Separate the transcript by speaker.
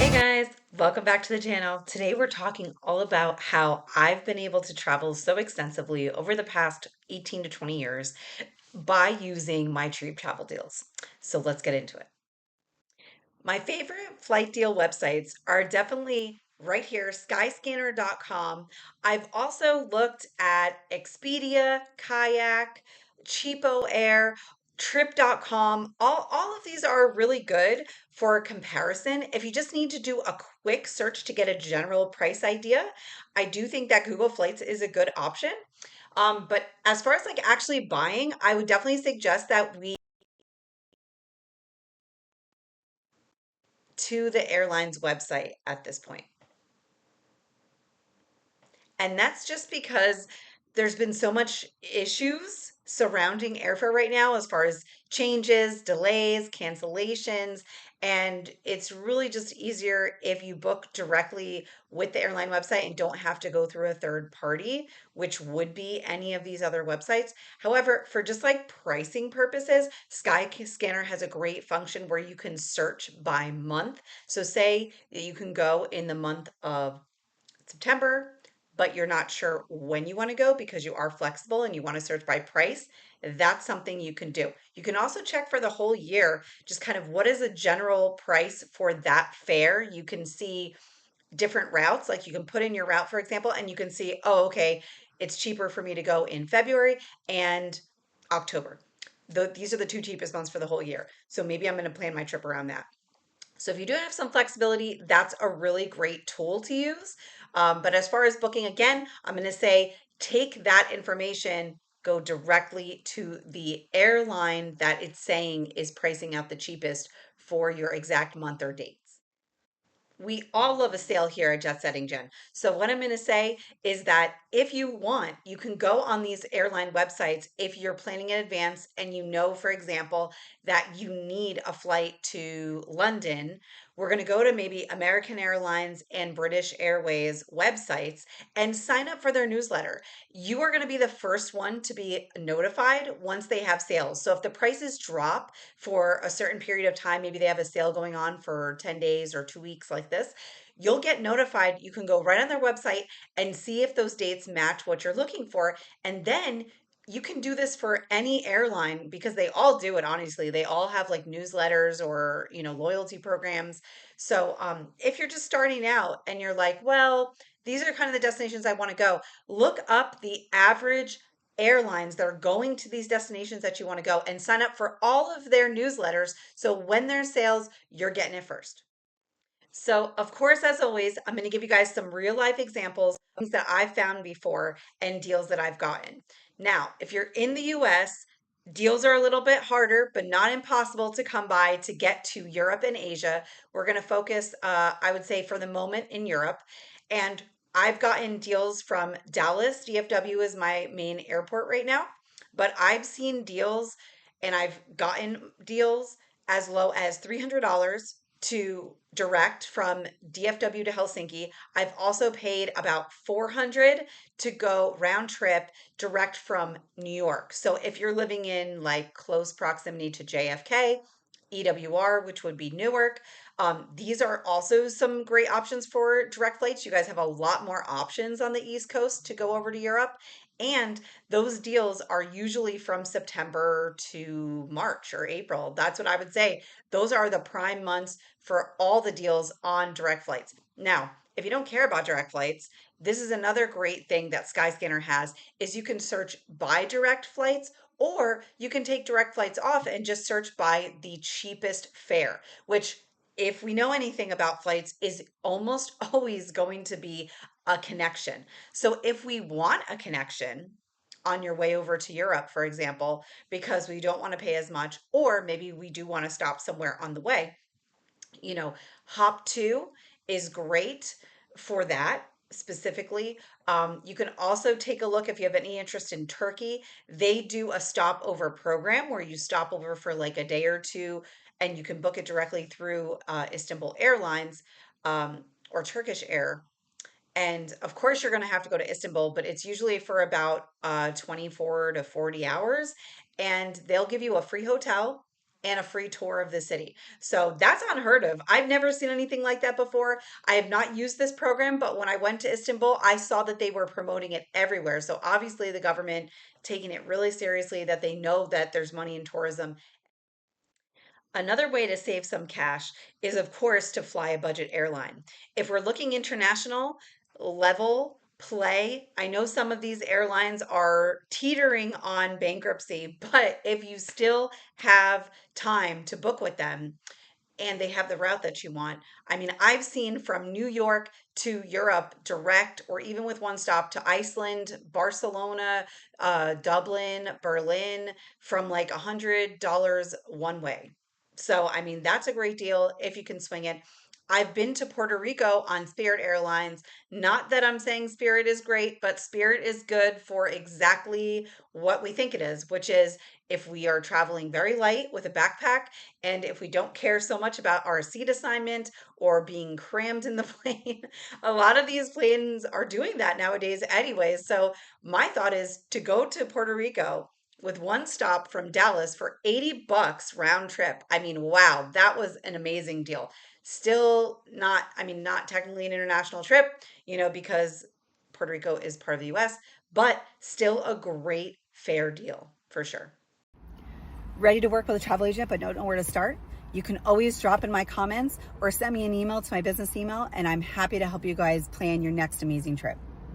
Speaker 1: Hey guys, welcome back to the channel. Today we're talking all about how I've been able to travel so extensively over the past 18 to 20 years by using my Trip travel deals. So let's get into it. My favorite flight deal websites are definitely right here, skyscanner.com. I've also looked at Expedia, Kayak, Cheapo Air, Trip.com. All of these are really good for comparison. If you just need to do a quick search to get a general price idea, I do think that Google Flights is a good option. But as far as like actually buying, I would definitely suggest that we to the airline's website at this point. And that's just because there's been so much issues surrounding airfare right now as far as changes, delays, cancellations, and it's really just easier if you book directly with the airline website and don't have to go through a third party, which would be any of these other websites. However, for just like pricing purposes, Skyscanner has a great function where you can search by month. So say that you can go in the month of September, but you're not sure when you want to go because you are flexible and you want to search by price, that's something you can do. You can also check for the whole year, just kind of what is the general price for that fare. You can see different routes, like you can put in your route, for example, and you can see, oh, okay, it's cheaper for me to go in February and October. These are the two cheapest months for the whole year. So maybe I'm going to plan my trip around that. So if you do have some flexibility, that's a really great tool to use. But as far as booking, again, I'm going to say take that information, go directly to the airline that it's saying is pricing out the cheapest for your exact month or dates. We all love a sale here at Jet Setting Gen. So what I'm going to say is that if you want, you can go on these airline websites if you're planning in advance and you know, for example, that you need a flight to London. We're going to go to maybe American Airlines and British Airways websites and sign up for their newsletter. You are going to be the first one to be notified once they have sales. So if the prices drop for a certain period of time, maybe they have a sale going on for 10 days or 2 weeks like this, you'll get notified. You can go right on their website and see if those dates match what you're looking for. And then you can do this for any airline because they all do it, honestly. They all have like newsletters or, loyalty programs. So if you're just starting out and you're like, well, these are kind of the destinations I want to go, look up the average airlines that are going to these destinations that you want to go and sign up for all of their newsletters. So when there's sales, you're getting it first. So, of course, as always, I'm going to give you guys some real life examples of things that I've found before and deals that I've gotten. Now, if you're in the US, deals are a little bit harder, but not impossible to come by to get to Europe and Asia. We're going to focus, I would say, for the moment in Europe. And I've gotten deals from Dallas. DFW is my main airport right now, but I've seen deals and I've gotten deals as low as $300 to direct from DFW to Helsinki. I've also paid about 400 to go round trip direct from New York. So if you're living in like close proximity to JFK, EWR, which would be Newark, these are also some great options for direct flights. You guys have a lot more options on the East Coast to go over to Europe. And those deals are usually from September to March or April. That's what I would say. Those are the prime months for all the deals on direct flights. Now, if you don't care about direct flights, this is another great thing that Skyscanner has is you can search by direct flights or you can take direct flights off and just search by the cheapest fare, which if we know anything about flights is almost always going to be a connection. So if we want a connection on your way over to Europe, for example, because we don't want to pay as much, or maybe we do want to stop somewhere on the way, you know, Hop2 is great for that specifically. You can also take a look if you have any interest in Turkey. They do a stopover program where you stop over for like a day or two and you can book it directly through Istanbul Airlines or Turkish Air. And of course, you're going to have to go to Istanbul, but it's usually for about 24 to 40 hours. And they'll give you a free hotel and a free tour of the city. So that's unheard of. I've never seen anything like that before. I have not used this program, but when I went to Istanbul, I saw that they were promoting it everywhere. So obviously the government taking it really seriously, that they know that there's money in tourism. Another way to save some cash is, of course, to fly a budget airline. If we're looking international, Level, Play, I know some of these airlines are teetering on bankruptcy, but if you still have time to book with them, and they have the route that you want. I mean, I've seen from New York to Europe direct, or even with one stop to Iceland, Barcelona, Dublin, Berlin, from like $100 one way. So, I mean, that's a great deal if you can swing it. I've been to Puerto Rico on Spirit Airlines. Not that I'm saying Spirit is great, but Spirit is good for exactly what we think it is, which is if we are traveling very light with a backpack, and if we don't care so much about our seat assignment or being crammed in the plane. A lot of these planes are doing that nowadays, anyways. So, my thought is to go to Puerto Rico with one stop from Dallas for $80 round trip. I mean, wow, that was an amazing deal. Still not, I mean, not technically an international trip, because Puerto Rico is part of the US, but still a great fair deal for sure.
Speaker 2: Ready to work with a travel agent but don't know where to start? You can always drop in my comments or send me an email to my business email, and I'm happy to help you guys plan your next amazing trip.